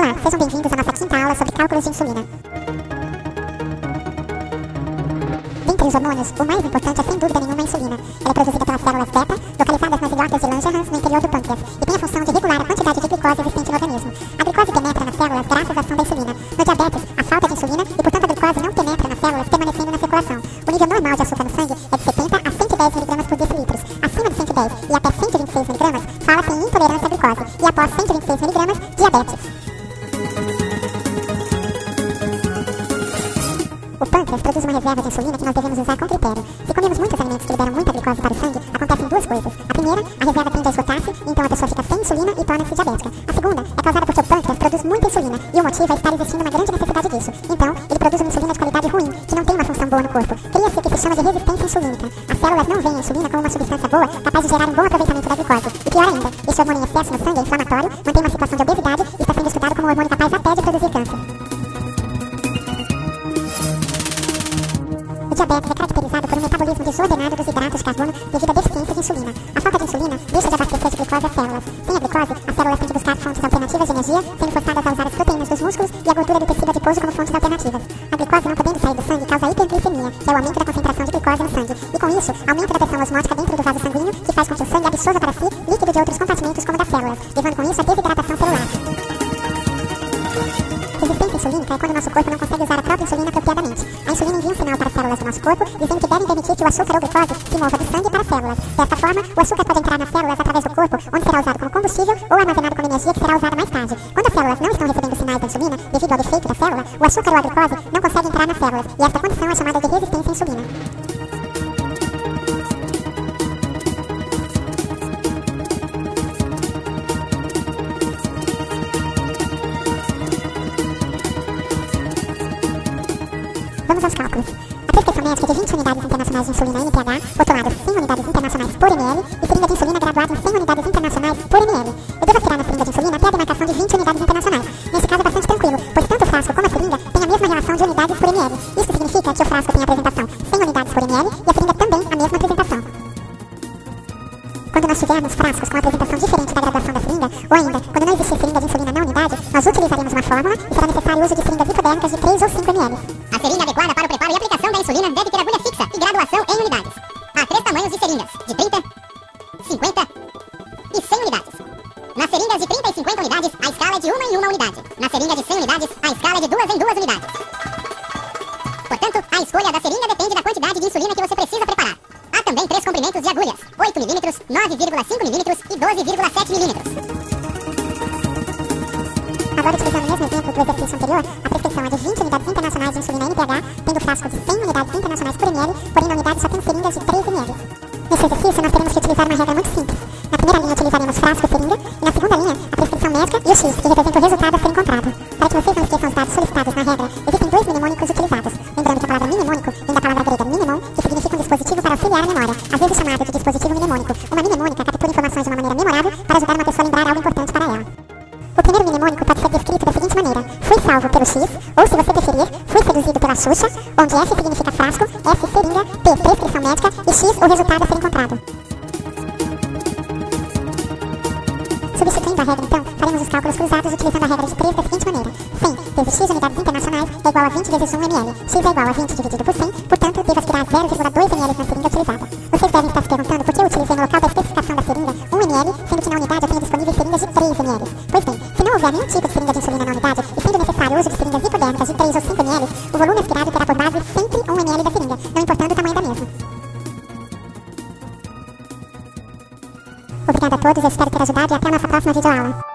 Olá, sejam bem-vindos à nossa quinta aula sobre cálculos de insulina. Dentre os hormônios, o mais importante é sem dúvida nenhuma a insulina. Ela é produzida pelas células beta, localizadas nas ilhotas de Langerhans, no interior do pâncreas, e tem a função de regular a quantidade de glicose existente no organismo. A glicose penetra nas células graças à ação da insulina. No diabetes, a falta de insulina e, portanto, a glicose não penetra nas células, permanecendo na circulação. O nível normal de açúcar no sangue é de 70 a 110 mg por decilitros. Acima de 110 e até 126 mg, fala-se em intolerância à glicose, e após 126 mg, diabetes. O pâncreas produz uma reserva de insulina que nós devemos usar com critério. Se comemos muitos alimentos que liberam muita glicose para o sangue, acontecem duas coisas. A primeira, a reserva tende a esgotar-se, e então a pessoa fica sem insulina e torna-se diabética. A segunda é causada porque o pâncreas produz muita insulina, e o motivo é estar existindo uma grande necessidade disso. Então, ele produz uma insulina de qualidade ruim, que não tem uma função boa no corpo. Cria-se o que se chama de resistência insulínica. As células não veem a insulina como uma substância boa, capaz de gerar um bom aproveitamento da glicose. E pior ainda, esse hormônio em excesso no sangue é inflamatório, mantém uma situação de obesidade e está sendo estudado como um hormônio capaz até de produzir câncer. O diabetes é caracterizado por um metabolismo desordenado dos hidratos de carbono devido à deficiência de insulina. A falta de insulina deixa de abastecer de glicose as células. Sem a glicose, as células têm de buscar fontes alternativas de energia, sendo forçadas a usar as proteínas dos músculos e a gordura do tecido adiposo como fontes alternativas. A glicose não podendo sair do sangue causa hiperglicemia, que é o aumento da concentração de glicose no sangue, e com isso, aumenta a pressão osmótica dentro do vaso sanguíneo, que faz com que o sangue absorva para si líquido de outros compartimentos como das células, levando com isso a desidratação celular. Resistência insulínica é quando o nosso corpo não consegue usar a própria insulina apropriadamente. A insulina envia um sinal para as células do nosso corpo, dizendo que devem permitir que o açúcar ou glicose se mova do sangue para as células. Desta forma, o açúcar pode entrar nas células através do corpo, onde será usado como combustível ou armazenado como energia que será usada mais tarde. Quando as células não estão recebendo sinais da insulina, devido ao defeito da célula, o açúcar ou a glicose não consegue entrar nas células, e esta condição é chamada de resistência à insulina. Vamos aos cálculos. A prescrição médica de 20 unidades internacionais de insulina NPH, rotuladas 100 unidades internacionais por ml, e seringa de insulina graduada em 100 unidades internacionais por ml. Eu devo aspirar na seringa de insulina até a demarcação de 20 unidades internacionais. Neste caso é bastante tranquilo, pois tanto o frasco como a seringa têm a mesma relação de unidades por ml. Isso significa que o frasco tem a apresentação 100 unidades por ml e a seringa também a mesma apresentação. Quando nós tivermos frascos com a apresentação diferente da graduação da seringa, ou ainda, quando não existir seringa de insulina na unidade, nós utilizaremos uma fórmula e será necessário o uso de seringas hipodérmicas de 3 ou 5 ml. A seringa adequada para o preparo e aplicação da insulina deve ter agulha fixa e graduação em unidades. Há 3 tamanhos de seringas, de 30, 50 e 100 unidades. Nas seringas de 30 e 50 unidades, a escala é de 1 em 1 unidade. Na seringa de 100 unidades, a escala é de 2 em 2 unidades. Portanto, a escolha da seringa depende da quantidade de insulina que você precisa preparar. Há também 3 comprimentos de agulhas, 8 mm, 9,5 mm e 12,7 mm. Agora, utilizando o mesmo exemplo do exercício anterior, a prescrição é de 20 unidades internacionais de insulina NPH, tendo frasco de 100 unidades internacionais por ml, porém na unidade só tem seringas de 3 ml. Nesse exercício, nós teremos que utilizar uma regra muito simples. Na primeira linha, utilizaremos frasco e seringa, e na segunda linha, a prescrição médica e o X, que representa o resultado a ser encontrado. Para que vocês não esqueçam os dados solicitados na regra, existem 2 mnemônicos utilizados. Lembrando que a palavra mnemônico vem da palavra grega mnemon, que significa um dispositivo para auxiliar a memória, às vezes chamado de dispositivo mnemônico. Uma mnemônica captura informações de uma maneira memorável para ajudar uma pessoa a lembrar algo importante para ela. O primeiro mnemônico pode ser descrito da seguinte maneira: fui salvo pelo X, ou se você preferir, fui seduzido pela Xuxa, onde F significa frasco, S seringa, P prescrição médica e X o resultado a ser encontrado. Substituindo a regra, então, faremos os cálculos cruzados utilizando a regra de 3 da seguinte maneira: 100 vezes X unidades internacionais é igual a 20 vezes 1 ml. X é igual a 20 dividido por 100, portanto, devo aspirar 0,2 ml na seringa utilizada. Vocês devem estar se perguntando por que eu utilizei no local da especificação da seringa 1 ml, sendo que na unidade eu tenho disponíveis seringas de 3 ml. Pois bem, se não houver nenhum tipo de seringa de insulina na unidade, e sendo necessário o uso de seringas hipodérmicas de 3 ou 5 ml, o volume aspirado terá por base sempre 1 ml da seringa, não importando o tamanho da mesma. Obrigada a todos, eu espero ter ajudado e até a nossa próxima videoaula.